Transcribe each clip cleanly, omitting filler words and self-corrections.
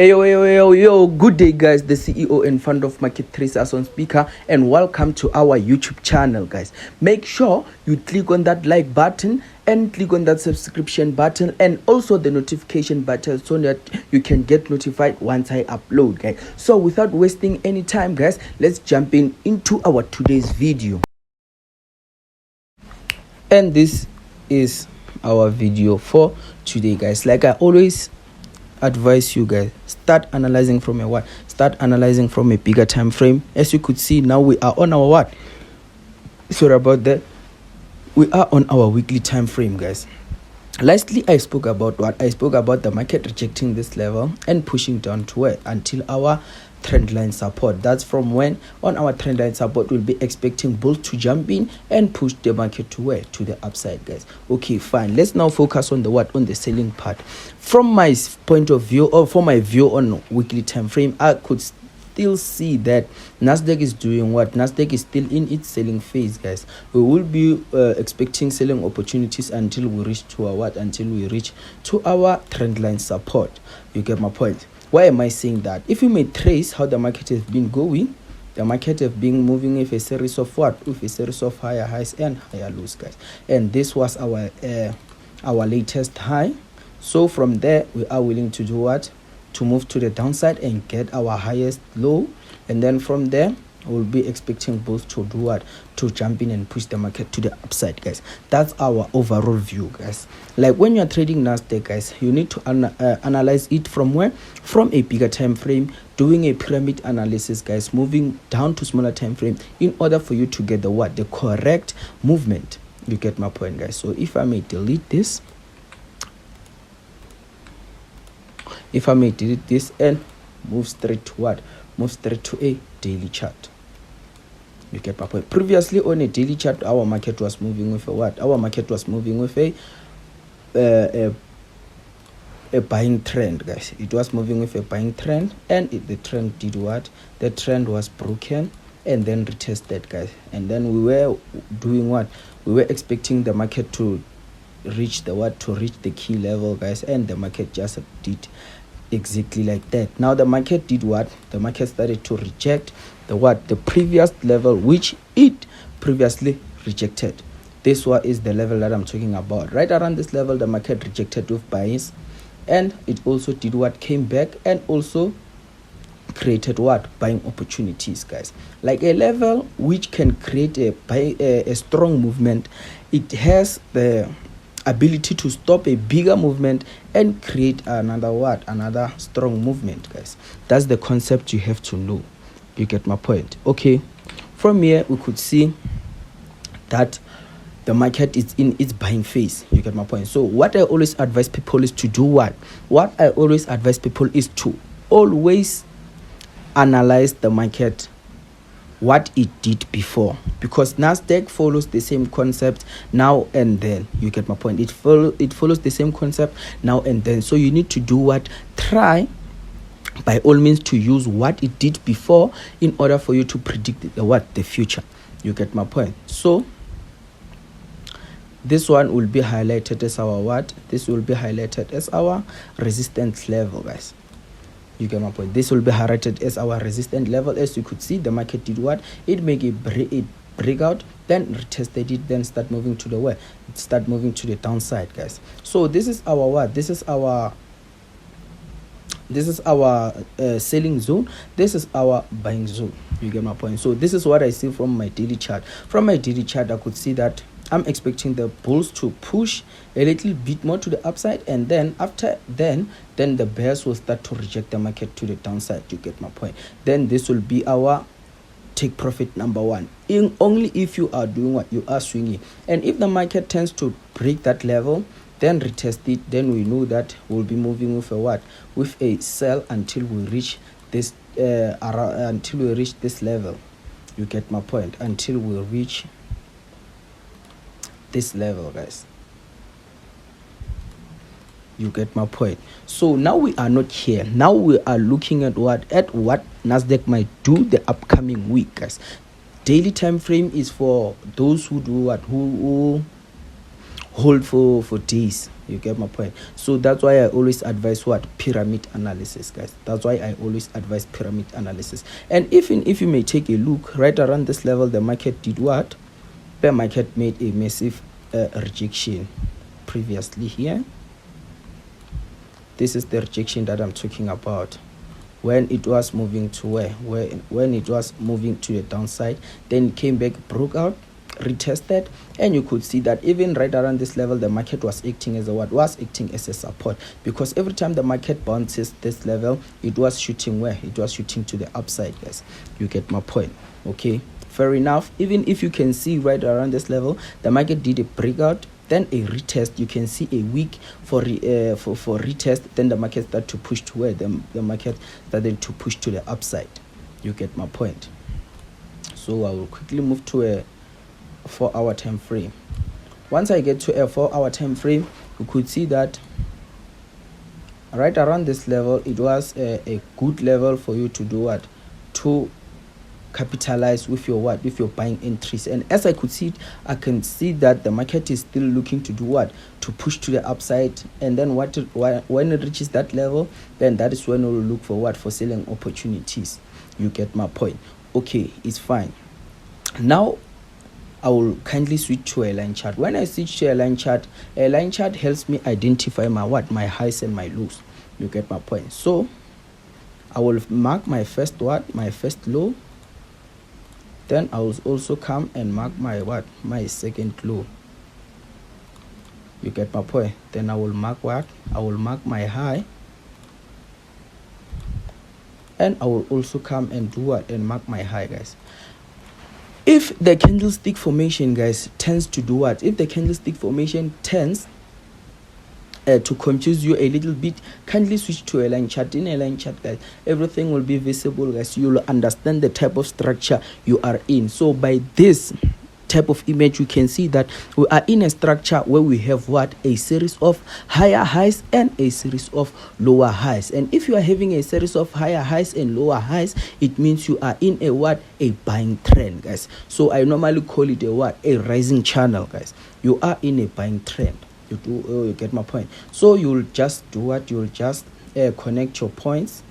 Yo, good day guys, the CEO and founder of Market Tracers on speaker, and welcome to our YouTube channel guys. Make sure you click on that like button and click on that subscription button and also the notification button so that you can get notified once I upload guys. So without wasting any time guys, let's jump into our today's video. And this is our video for today guys. Like I always advise you guys, start analyzing from a bigger time frame. As you could see, now we are on our we are on our weekly time frame guys. Lastly, I spoke about the market rejecting this level and pushing down to where until our trend line support. That's from when on our trend line support we'll be expecting bulls to jump in and push the market to where, to the upside guys. Okay, fine, let's now focus on the selling part. From my point of view, or for my view on weekly time frame, I could still see that NASDAQ is doing what? NASDAQ is still in its selling phase guys. We will be expecting selling opportunities until we reach to our trend line support. You get my point? Why am I saying that? If you may trace how the market has been going, the market has been moving with a series of with a series of higher highs and higher lows guys. And this was our latest high. So from there we are willing to do what? To move to the downside and get our highest low, and then from there we'll be expecting both to do what? To jump in and push the market to the upside guys. That's our overall view guys. Like when you're trading NASDAQ guys, you need to analyze it from where? From a bigger time frame, doing a pyramid analysis guys, moving down to smaller time frame in order for you to get the correct movement. You get my point guys. So if I may delete this, and move straight to what? Move straight to a daily chart. You get my point. Previously on a daily chart, our market was moving with a what? Our market was moving with a buying trend guys. It was moving with a buying trend, and the trend did what? The trend was broken and then retested guys. And then we were doing what? We were expecting the market to reach the key level guys, and the market just did exactly like that. Now the market did what? The market started to reject the previous level which it previously rejected. This one is the level that I'm talking about. Right around this level the market rejected with buys, and it also did what? Came back and also created what? Buying opportunities guys. Like a level which can create a strong movement. It has the ability to stop a bigger movement and create another strong movement guys. That's the concept you have to know. You get my point? Okay, from here we could see that the market is in its buying phase. You get my point? So what I always advise people is to do what I always advise people is to always analyze the market, what it did before, because NASDAQ follows the same concept now and then. You get my point? It follows the same concept now and then. So you need to do what? Try by all means to use what it did before in order for you to predict the future. You get my point? So this one will be highlighted as our what? This will be highlighted as our resistance level guys. You get my point? This will be highlighted as our resistance level. As you could see, the market did what? It made a breakout, then retested it, then start moving to the downside guys. So this is our what? This is our selling zone. This is our buying zone. You get my point? So this is what I see from my daily chart. From my daily chart I could see that I'm expecting the bulls to push a little bit more to the upside, and then after then the bears will start to reject the market to the downside. You get my point? Then this will be our take profit number one. Only if you are doing what? You are swinging. And if the market tends to break that level, then retest it, then we know that we'll be moving with a what? With a sell until we reach this this level. You get my point? Until we reach this level guys. You get my point? So now we are not here. Now we are looking at what NASDAQ might do the upcoming week guys. Daily time frame is for those who do what? Who hold for days. You get my point? So that's why I always advise what? Pyramid analysis, guys. That's why I always advise pyramid analysis. And even if you may take a look right around this level, the market did what? The market made a massive rejection previously here. This is the rejection that I'm talking about, when it was moving to when it was moving to the downside, then it came back, broke out, retested, and you could see that even right around this level, the market was acting as a what? Was acting as a support, because every time the market bounces this level, it was shooting where? It was shooting to the upside, guys. You get my point? Okay, fair enough. Even if you can see right around this level, the market did a breakout, then a retest. You can see a week for retest, then the market started to push to where? The market started to push to the upside. You get my point? So I will quickly move to a 4-hour time frame. Once I get to a 4-hour time frame, you could see that right around this level, it was a good level for you to do what? To capitalize with your what? With your buying entries. And as I could see it, I can see that the market is still looking to do what? To push to the upside. And then when it reaches that level, then that is when we'll look for what? For selling opportunities. You get my point? Okay, it's fine. Now I will kindly switch to a line chart. When I switch to a line chart helps me identify my what? My highs and my lows. You get my point? So I will mark my first what? My first low. Then I will also come and mark my what? My second low. You get my point? Then I will mark what? I will mark my high. And I will also come and do what? And mark my high, guys. If the candlestick formation, guys, tends to do what? If the candlestick formation tends to confuse you a little bit, kindly switch to a line chart. In a line chart, guys, everything will be visible, guys. You'll understand the type of structure you are in. So by this type of image, you can see that we are in a structure where we have what? A series of higher highs and a series of lower highs. And if you are having a series of higher highs and lower highs, it means you are in a what? A buying trend, guys. So I normally call it a what? A rising channel, guys. You are in a buying trend. You get my point? So you'll just do what? You'll just connect your points.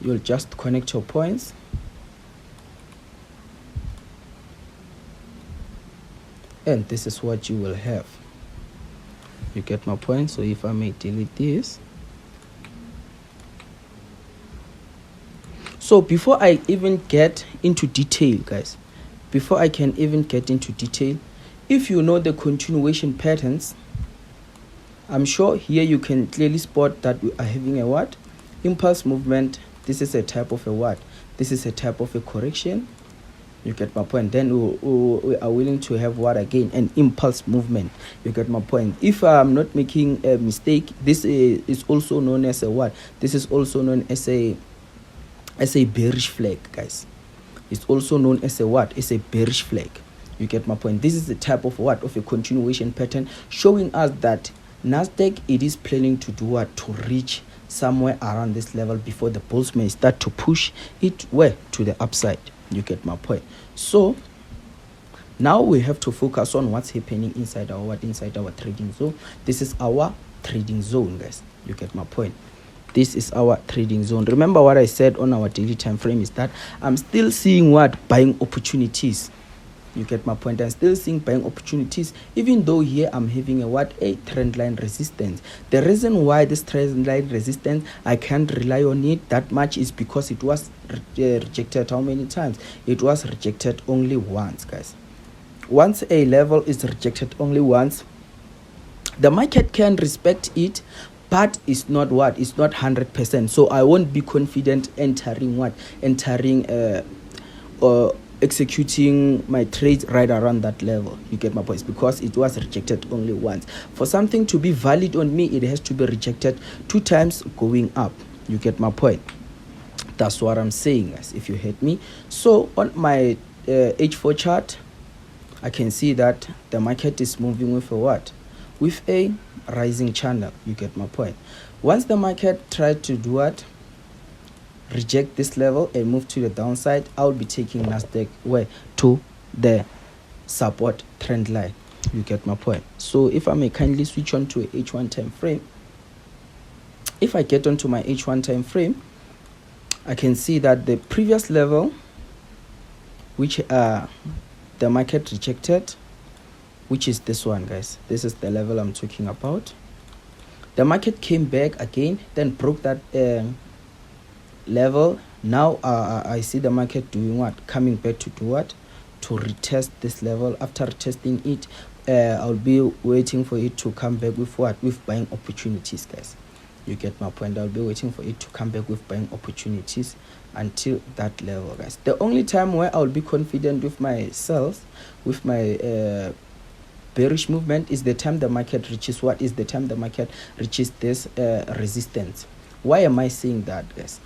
You'll just connect your points. And this is what you will have. You get my point? So if I may delete this. So before I even get into detail, guys, before I can even get into detail, if you know the continuation patterns, I'm sure here you can clearly spot that we are having a what? Impulse movement. This is a type of a what? This is a type of a correction. You get my point? Then we are willing to have what again? An impulse movement. You get my point? If I'm not making a mistake, this is also known as a what? This is also known as a bearish flag, guys. It's also known as a what? It's a bearish flag. You get my point? This is the type of what? Of a continuation pattern, showing us that NASDAQ, it is planning to do what? To reach somewhere around this level before the bulls may start to push it where? To the upside. You get my point? So now we have to focus on what's happening inside our what? Inside our trading zone. This is our trading zone, guys. You get my point? This is our trading zone. Remember what I said on our daily time frame is that I'm still seeing what? Buying opportunities. You get my point? I'm still seeing buying opportunities, even though here I'm having a what? A trend line resistance. The reason why this trend line resistance, I can't rely on it that much, is because it was rejected how many times? It was rejected only once, guys. Once a level is rejected only once, the market can respect it, but it's not what? It's not 100%. So I won't be confident entering what? Executing my trades right around that level. You get my point? Because it was rejected only once. For something to be valid on me, it has to be rejected 2 times going up. You get my point? That's what I'm saying, guys, if you hate me. So on my H4 chart, I can see that the market is moving with a what? With a rising channel. You get my point? Once the market tried to do what? Reject this level and move to the downside, I'll be taking NASDAQ where? To the support trend line. You get my point. So if I may kindly switch on to a H1 time frame, if I get onto my H1 time frame, I can see that the previous level, which the market rejected, which is this one, guys. This is the level I'm talking about. The market came back again, then broke that level. Now I see the market doing what? Coming back to do what? To retest this level. After retesting it, I'll be waiting for it to come back with what? With buying opportunities, guys. You get my point. I'll be waiting for it to come back with buying opportunities until that level, guys. The only time where I'll be confident with my sales, with my bearish movement, is the time the market reaches what? Is the time the market reaches this resistance. Why am I saying that, guys?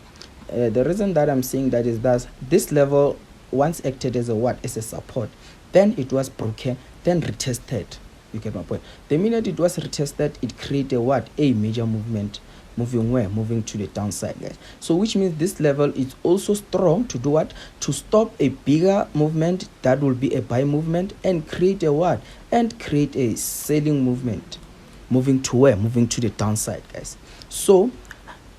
The reason that I'm saying that is that this level once acted as a what? As a support. Then it was broken, then retested. You get my point. The minute it was retested, it created what? A major movement. Moving where? Moving to the downside, guys. So which means this level is also strong to do what? To stop a bigger movement that will be a buy movement and create a what? And create a selling movement. Moving to where? Moving to the downside, guys. So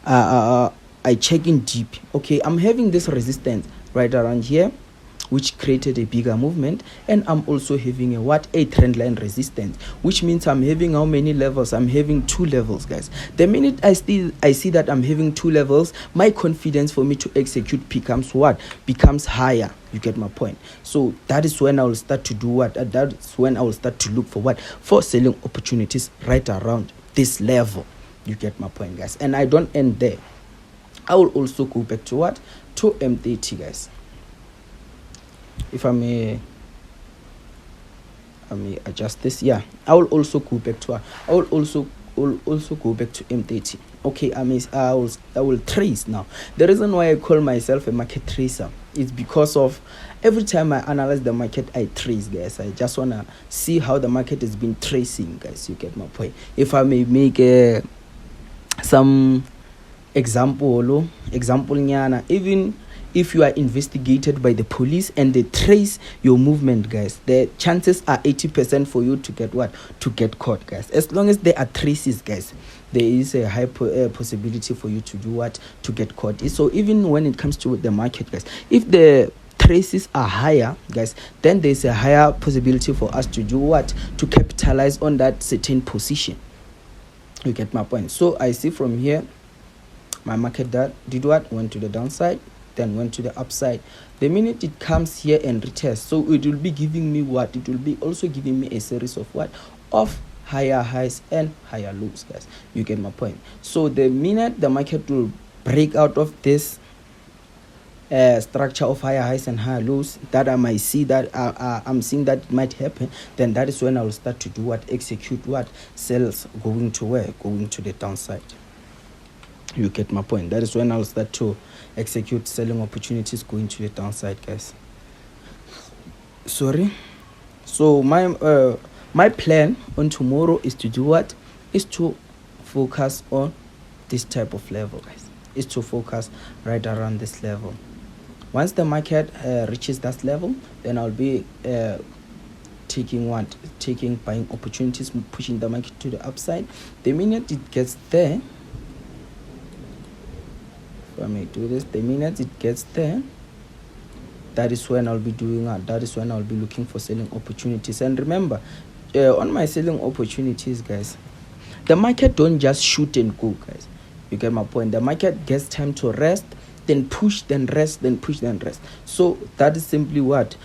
I check in deep. Okay, I'm having this resistance right around here, which created a bigger movement, and I'm also having a what? A trend line resistance, which means I'm having how many levels? I'm having 2 levels, guys. The minute I see that I'm having 2 levels, my confidence for me to execute becomes what? Becomes higher. You get my point. So that is when I will start to do what? That's when I will start to look for what? For selling opportunities right around this level. You get my point, guys. And I don't end there. I will also go back to what? To M30, guys. If I may adjust this. Yeah, I will also go back to I will also go back to M30. Okay, I will trace now. The reason why I call myself a market tracer is because of every time I analyze the market, I trace, guys. I just wanna see how the market has been tracing, guys. You get my point. If I may make some example nyana, even if you are investigated by the police and they trace your movement, guys, the chances are 80% for you to get what? To get caught, guys. As long as there are traces, guys, there is a high possibility for you to do what? To get caught. So even when it comes to the market, guys, if the traces are higher, guys, then there's a higher possibility for us to do what? To capitalize on that certain position. You get my point. So I see from here my market that did what? Went to the downside, then went to the upside. The minute it comes here and retests, so it will be giving me what? It will be also giving me a series of what? Of higher highs and higher lows, guys. You get my point. So the minute the market will break out of this structure of higher highs and higher lows, that I might see that I'm seeing that it might happen, then that is when I will start to do what? Execute what? Sales going to where? Going to the downside. You get my point. That is when I'll start to execute selling opportunities going to the downside, guys. Sorry. So my plan on tomorrow is to do what? Is to focus on this type of level, guys. Is to focus right around this level. Once the market reaches that level, then I'll be taking buying opportunities, pushing the market to the upside. The minute it gets there, if I may do this, the minute it gets there, that is when I'll be doing that. That is when I'll be looking for selling opportunities. And remember, on my selling opportunities, guys, the market don't just shoot and go, guys. You get my point. The market gets time to rest, then push, then rest, then push, then rest. So that is simply what?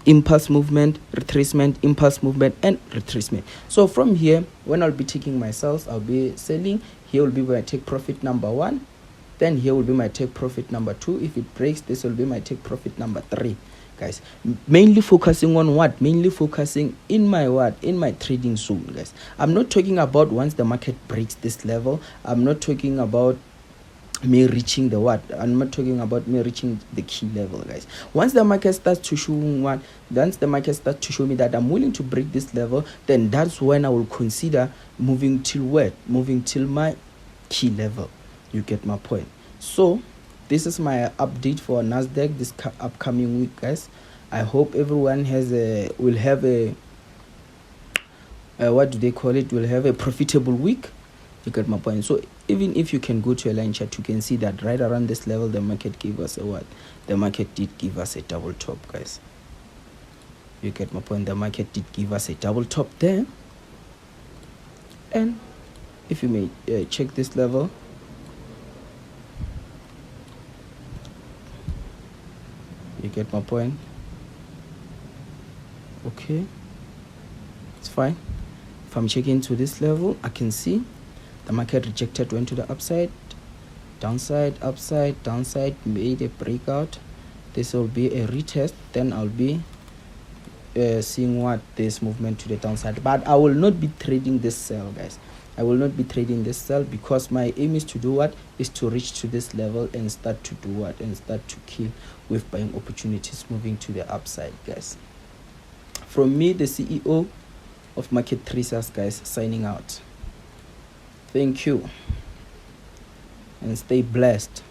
Impulse movement, retracement, impulse movement, and retracement. So from here, when I'll be taking my sales, I'll be selling. Here will be my take profit number 1. Then here will be my take profit number 2. If it breaks, this will be my take profit number 3. Guys, mainly focusing on what? Mainly focusing in my what? In my trading zone, guys. I'm not talking about once the market breaks this level. I'm not talking about me reaching the what? I'm not talking about me reaching the key level, guys. Once the market starts to show me that I'm willing to break this level, then that's when I will consider moving till where? Moving till my key level. You get my point. So this is my update for NASDAQ this upcoming week, guys. I hope everyone will have a what do they call it, will have a profitable week. You get my point. So even if you can go to a line chart, you can see that right around this level the market gave us a what? The market did give us a double top, guys. You get my point. The market did give us a double top there. And if you may check this level, you get my point. Okay, it's fine. If I'm checking to this level, I can see the market rejected, went to the upside, downside, upside, downside, made a breakout. This will be a retest. Then I'll be seeing what this movement to the downside. But I will not be trading this sell, guys. I will not be trading this sell, because my aim is to do what? Is to reach to this level and start to do what? And start to kill with buying opportunities moving to the upside, guys. From me, the CEO of Market Tracers, guys, signing out. Thank you and stay blessed.